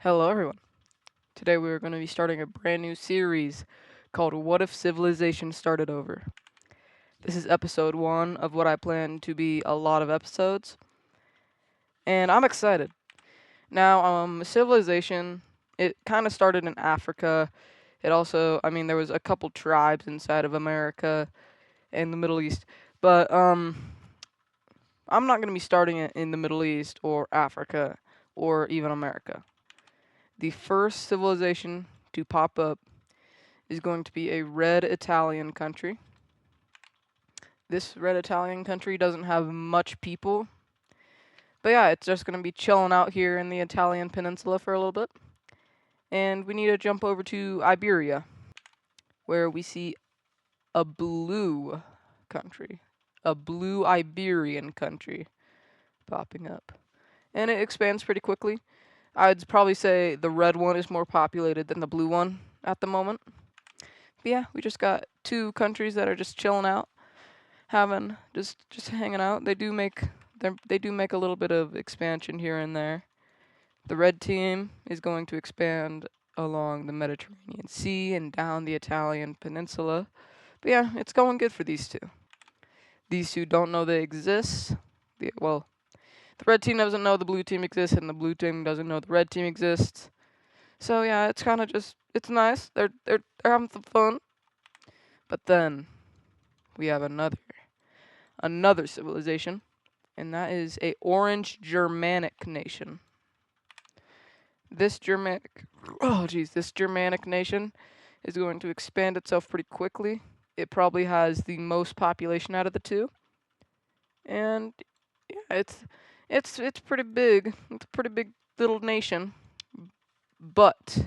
Hello, everyone. Today we are going to be starting a brand new series called What If Civilization Started Over? This is episode 1 of what I plan to be a lot of episodes, and I'm excited. Now, civilization, it kind of started in Africa. It also, there was a couple tribes inside of America and the Middle East, but I'm not going to be starting it in the Middle East or Africa or even America. The first civilization to pop up is going to be a red Italian country. This red Italian country doesn't have much people, but yeah, it's just going to be chilling out here in the Italian peninsula for a little bit. And we need to jump over to Iberia, where we see a blue country, a blue Iberian country popping up. And it expands pretty quickly. I'd probably say the red one is more populated than the blue one at the moment. But yeah, we just got two countries that are just chilling out, having just hanging out. They do make a little bit of expansion here and there. The red team is going to expand along the Mediterranean Sea and down the Italian peninsula. But yeah, it's going good for these two. These two don't know they exist. The red team doesn't know the blue team exists, and the blue team doesn't know the red team exists. So yeah, it's kind of it's nice. They're having some fun. But then we have another civilization, and that is a orange Germanic nation. This Germanic nation is going to expand itself pretty quickly. It probably has the most population out of the two, and yeah, it's pretty big. It's a pretty big little nation. But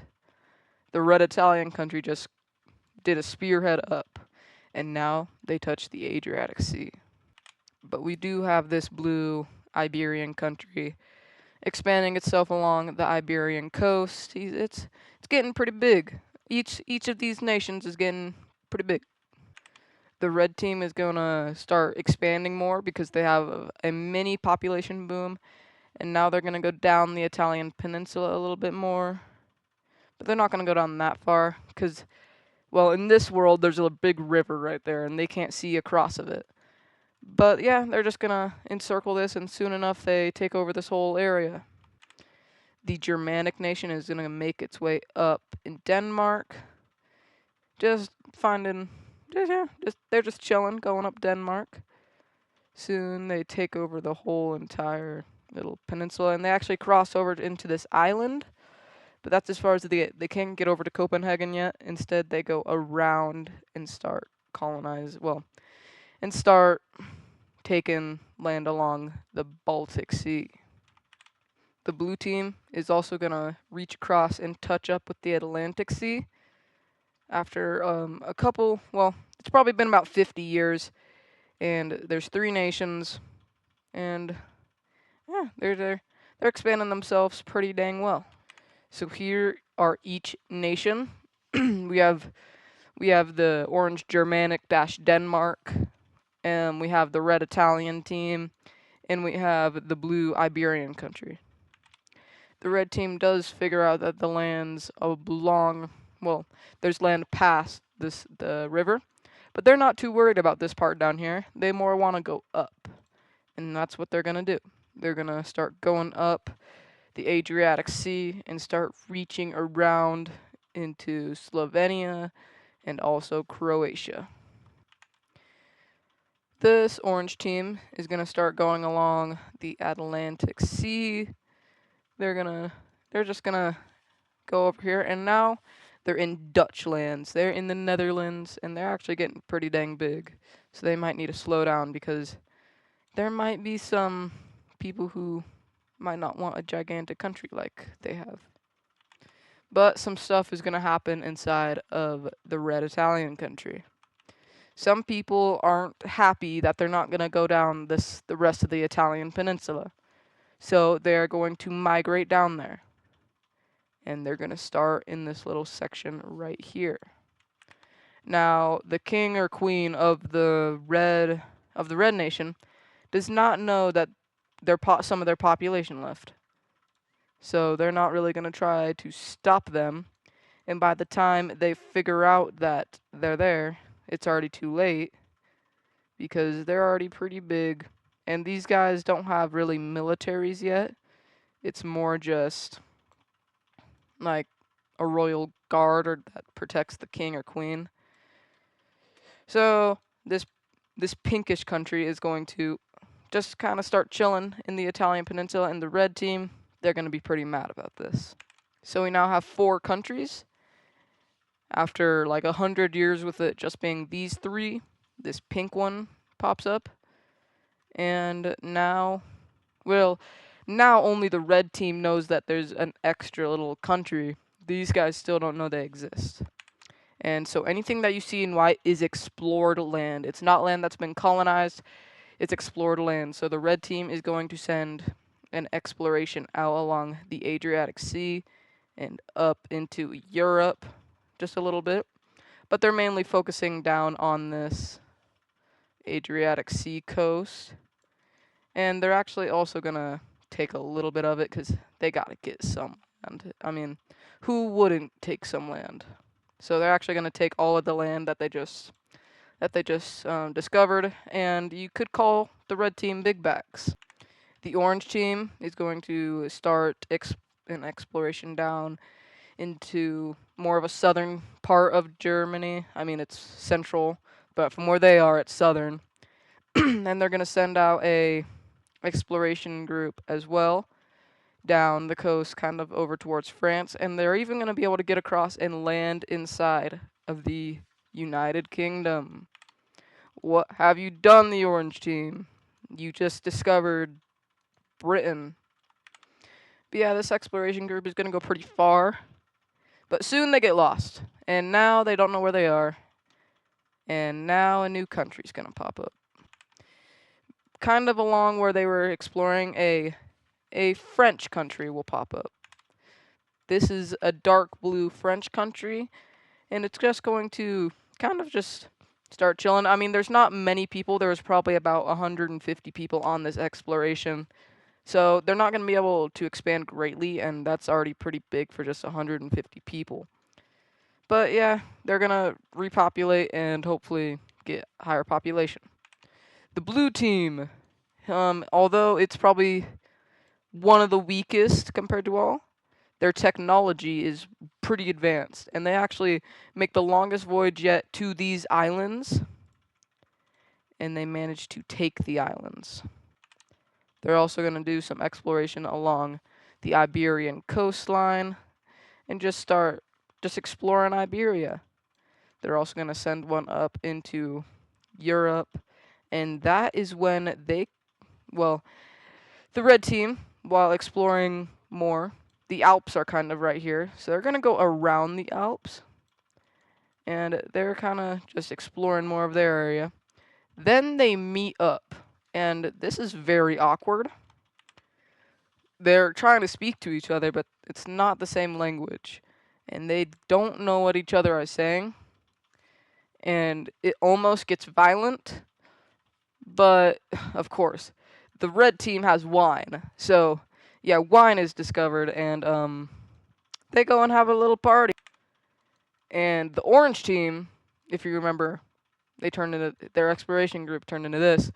the red Italian country just did a spearhead up, and now they touch the Adriatic Sea. But we do have this blue Iberian country expanding itself along the Iberian coast. It's getting pretty big. Each of these nations is getting pretty big. The red team is gonna start expanding more because they have a mini population boom, and now they're gonna go down the Italian peninsula a little bit more. But they're not gonna go down that far because, well, in this world there's a big river right there, and they can't see across of it. But yeah, they're just gonna encircle this, and soon enough they take over this whole area. The Germanic nation is gonna make its way up in Denmark. Just finding, they're just chilling, going up Denmark. Soon they take over the whole entire little peninsula, and they actually cross over into this island. But that's as far as they get. They can't get over to Copenhagen yet. Instead, they go around and start taking land along the Baltic Sea. The blue team is also going to reach across and touch up with the Atlantic Sea after it's probably been about 50 years, and there's three nations, and yeah, they're expanding themselves pretty dang well. So here are each nation. we have the orange Germanic - Denmark, and we have the red Italian team, and we have the blue Iberian country. The red team does figure out that the lands there's land past the river, but they're not too worried about this part down here. They more want to go up, and that's what they're gonna do. They're gonna start going up the Adriatic Sea and start reaching around into Slovenia and also Croatia. This orange team is gonna start going along the Atlantic Sea. They're just gonna go over here, and now they're in Dutch lands. They're in the Netherlands, and they're actually getting pretty dang big. So they might need to slow down because there might be some people who might not want a gigantic country like they have. But some stuff is gonna happen inside of the red Italian country. Some people aren't happy that they're not gonna go down the rest of the Italian peninsula. So they're going to migrate down there. And they're going to start in this little section right here. Now, the king or queen of the red nation does not know that some of their population left. So they're not really going to try to stop them. And by the time they figure out that they're there, it's already too late because they're already pretty big. And these guys don't have really militaries yet. It's more just like a royal guard or that protects the king or queen. So this pinkish country is going to just kind of start chilling in the Italian peninsula, and the red team, they're going to be pretty mad about this. So we now have 4 countries. After like 100 years with it just being these 3, this pink one pops up. And now, well, now only the red team knows that there's an extra little country. These guys still don't know they exist. And so anything that you see in white is explored land. It's not land that's been colonized, it's explored land. So the red team is going to send an exploration out along the Adriatic Sea and up into Europe just a little bit. But they're mainly focusing down on this Adriatic Sea coast. And they're actually also going to take a little bit of it because they got to get some land. I mean, who wouldn't take some land? So they're actually going to take all of the land that they just discovered, and you could call the red team big backs. The orange team is going to start an exploration down into more of a southern part of Germany. I mean, it's central, but from where they are, it's southern. And they're going to send out a exploration group as well down the coast, kind of over towards France, and they're even going to be able to get across and land inside of the United Kingdom. What have you done, the orange team? You just discovered Britain. But yeah, this exploration group is going to go pretty far, but soon they get lost, and now they don't know where they are, and now a new country's going to pop up. Kind of along where they were exploring, a French country will pop up. This is a dark blue French country, and it's just going to kind of just start chilling. I mean, there's not many people. There was probably about 150 people on this exploration. So they're not going to be able to expand greatly, and that's already pretty big for just 150 people. But yeah, they're going to repopulate and hopefully get higher population. The blue team, although it's probably one of the weakest compared to all, their technology is pretty advanced, and they actually make the longest voyage yet to these islands, and they manage to take the islands. They're also going to do some exploration along the Iberian coastline and just start exploring Iberia. They're also going to send one up into Europe, and that is when the red team, while exploring more, the Alps are kind of right here, so they're going to go around the Alps, and they're kind of just exploring more of their area. Then they meet up, and this is very awkward. They're trying to speak to each other, but it's not the same language, and they don't know what each other are saying, and it almost gets violent, but of course, the red team has wine, so yeah, wine is discovered, and they go and have a little party. And the orange team, if you remember, their exploration group turned into this.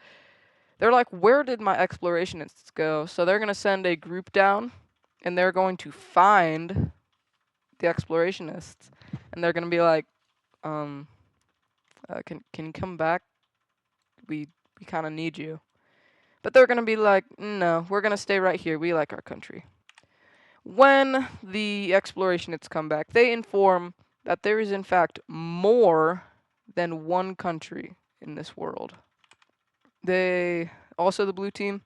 They're like, where did my explorationists go? So they're gonna send a group down, and they're going to find the explorationists, and they're gonna be like, can you come back? We kind of need you. But they're gonna be like, no, we're gonna stay right here. We like our country. When the explorationists come back, they inform that there is in fact more than one country in this world. The blue team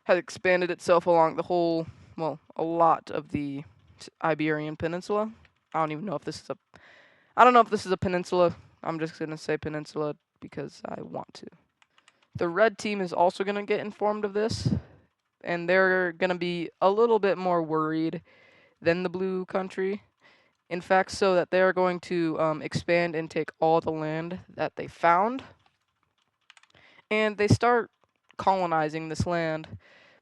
has expanded itself along the whole, a lot of the Iberian Peninsula. I don't know if this is a peninsula. I'm just gonna say peninsula because I want to. The red team is also gonna get informed of this, and they're gonna be a little bit more worried than the blue country. In fact, so that they're going to expand and take all the land that they found. And they start colonizing this land.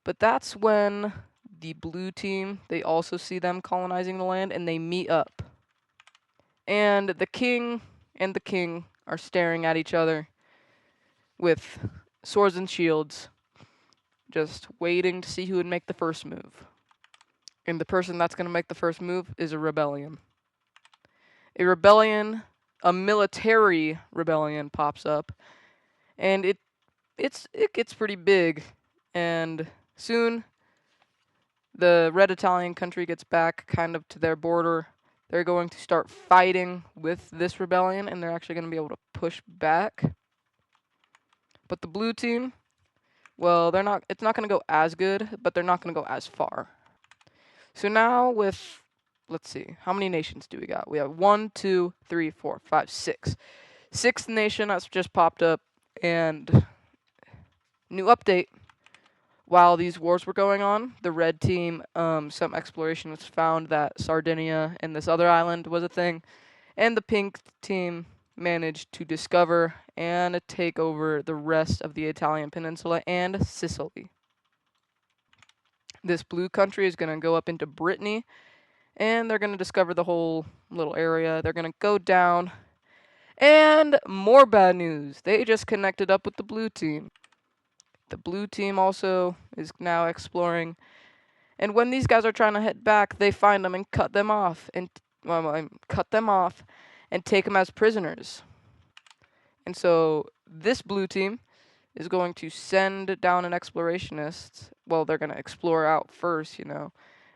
But that's when the blue team, they also see them colonizing the land, and they meet up. And the king and the king are staring at each other with swords and shields, just waiting to see who would make the first move. And the person that's going to make the first move is a rebellion. A rebellion, a military rebellion pops up, and it gets pretty big, and soon the red Italian country gets back kind of to their border. They're going to start fighting with this rebellion, and they're actually going to be able to push back. But the blue team, well, it's not going to go as good, but they're not going to go as far. So now with, let's see, how many nations do we got? We have 1, 2, 3, 4, 5, 6. Sixth nation that's just popped up, and new update. While these wars were going on, the red team, some explorationists found that Sardinia and this other island was a thing, and the pink team managed to discover and take over the rest of the Italian peninsula and Sicily. This blue country is going to go up into Brittany, and they're going to discover the whole little area. They're going to go down, and more bad news. They just connected up with the blue team. The blue team also is now exploring, and when these guys are trying to head back, they find them and cut them off, and take them as prisoners. And so this blue team is going to send down an explorationist. Well, they're going to explore out first, and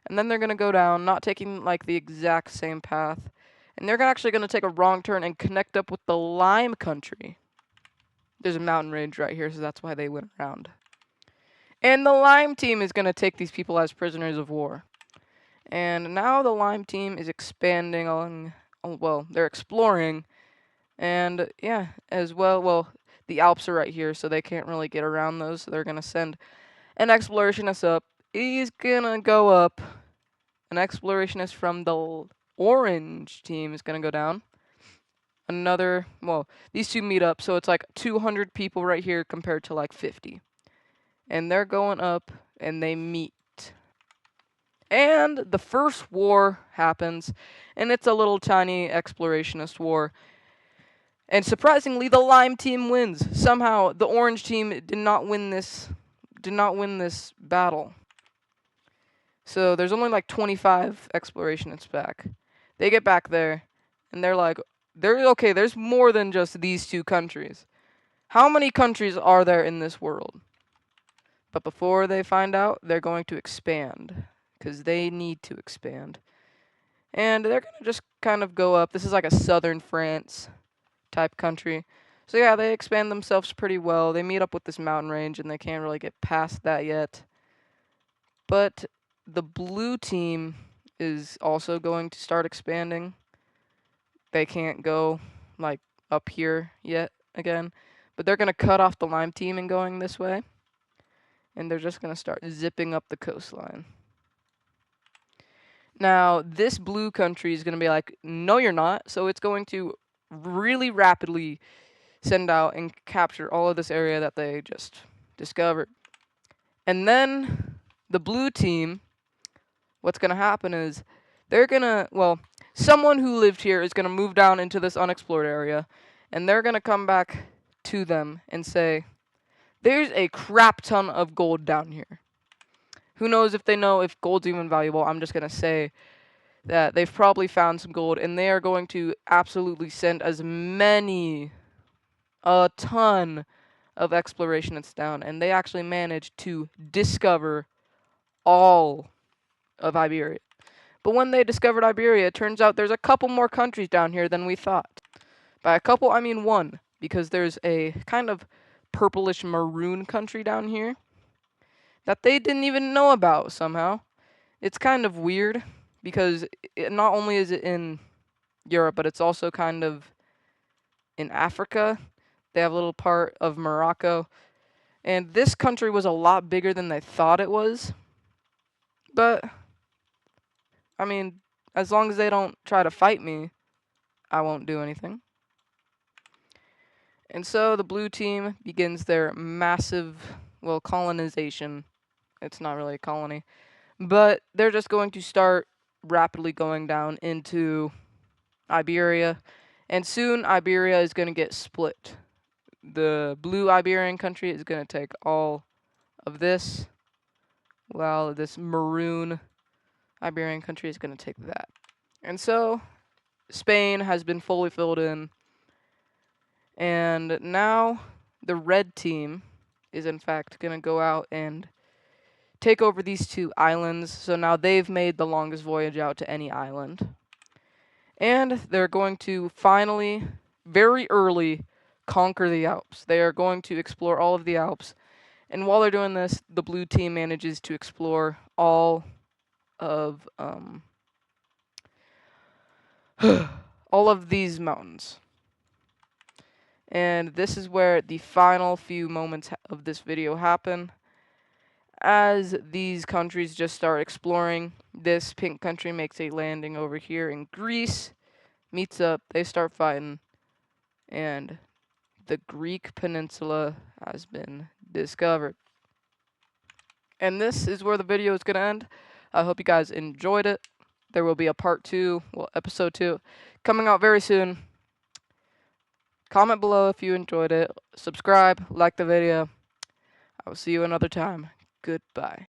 then they're going to go down, not taking like the exact same path, and they're actually going to take a wrong turn and connect up with the Lime country. There's a mountain range right here, so that's why they went around. And the Lime team is going to take these people as prisoners of war. And now the Lime team is expanding on, well, they're exploring, and yeah, as well, the Alps are right here, so they can't really get around those, so they're going to send an explorationist up. He's going to go up. An explorationist from the orange team is going to go down. These two meet up, so it's like 200 people right here compared to like 50. And they're going up, and they meet. And the first war happens, and it's a little tiny explorationist war. And surprisingly, the Lime team wins. Somehow, the orange team did not win this battle. So there's only like 25 explorationists back. They get back there, and they're like, there's more than just these two countries. How many countries are there in this world? But before they find out, they're going to expand, because they need to expand. And they're going to just kind of go up. This is like a southern France type country. So yeah, they expand themselves pretty well. They meet up with this mountain range, and they can't really get past that yet. But the blue team is also going to start expanding. They can't go like up here yet again, but they're going to cut off the Lime team and going this way, and they're just going to start zipping up the coastline. Now, this blue country is going to be like, no, you're not. So it's going to really rapidly send out and capture all of this area that they just discovered. And then the blue team, what's going to happen is someone who lived here is going to move down into this unexplored area, and they're going to come back to them and say, there's a crap ton of gold down here. Who knows if they know if gold's even valuable? I'm just going to say that they've probably found some gold, and they are going to absolutely send a ton of explorationists down, and they actually managed to discover all of Iberia. But when they discovered Iberia, it turns out there's a couple more countries down here than we thought. By a couple, I mean one, because there's a kind of purplish maroon country down here that they didn't even know about somehow. It's kind of weird, because not only is it in Europe, but it's also kind of in Africa. They have a little part of Morocco. And this country was a lot bigger than they thought it was. But, I mean, as long as they don't try to fight me, I won't do anything. And so the blue team begins their massive, colonization. It's not really a colony. But they're just going to start rapidly going down into Iberia, and soon Iberia is going to get split. The blue Iberian country is going to take all of this, while this maroon Iberian country is going to take that. And so Spain has been fully filled in, and now the red team is in fact going to go out and take over these two islands. So now they've made the longest voyage out to any island. And they're going to finally, very early, conquer the Alps. They are going to explore all of the Alps. And while they're doing this, the blue team manages to explore all of all of these mountains. And this is where the final few moments of this video happen. As these countries just start exploring, this pink country makes a landing over here in Greece, meets up, they start fighting, and the Greek peninsula has been discovered. And this is where the video is going to end. I hope you guys enjoyed it. There will be a part 2, well, episode 2, coming out very soon. Comment below if you enjoyed it. Subscribe, like the video. I will see you another time. Goodbye.